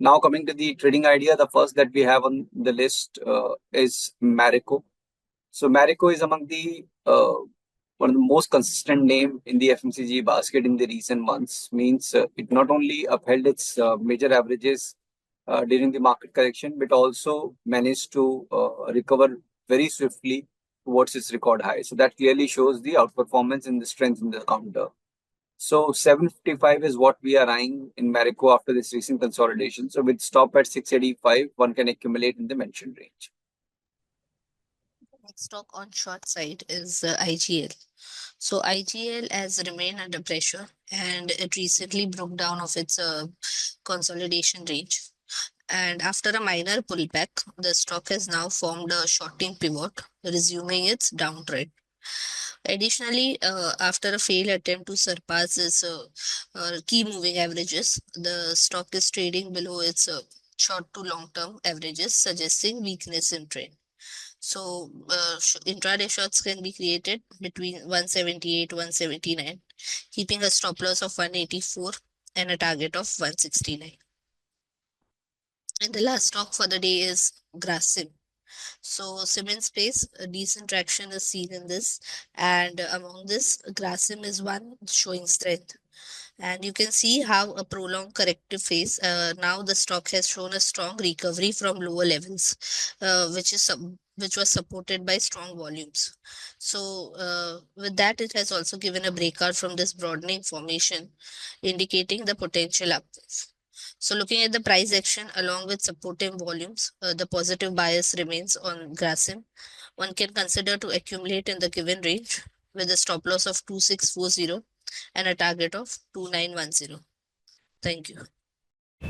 Now coming to the trading idea, the first that we have on the list is Marico. So Marico is among the one of the most consistent name in the FMCG basket in the recent months. Means it not only upheld its major averages during the market correction, but also managed to recover very swiftly towards its record high. So that clearly shows the outperformance and the strength in the counter. So 755 is what we are eyeing in Marico after this recent consolidation. So with stop at 685, one can accumulate in the mentioned range. Next stock on short side is IGL. So IGL has remained under pressure and it recently broke down of its consolidation range. And after a minor pullback, the stock has now formed a shorting pivot, resuming its downtrend. Additionally, after a failed attempt to surpass its key moving averages, the stock is trading below its short to long term averages, suggesting weakness in trend. So, intraday shorts can be created between 178 179, keeping a stop loss of 184 and a target of 169. And the last stock for the day is Grasim. So cement space, a decent traction is seen in this, and among this, Grasim is one showing strength. And you can see how a prolonged corrective phase. Now the stock has shown a strong recovery from lower levels, which was supported by strong volumes. So with that, it has also given a breakout from this broadening formation, indicating the potential upwards. So looking at the price action along with supporting volumes, the positive bias remains on Grasim. One can consider to accumulate in the given range with a stop loss of 2640 and a target of 2910. Thank you.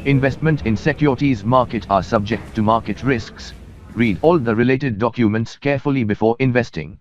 Investment in securities market are subject to market risks. Read all the related documents carefully before investing.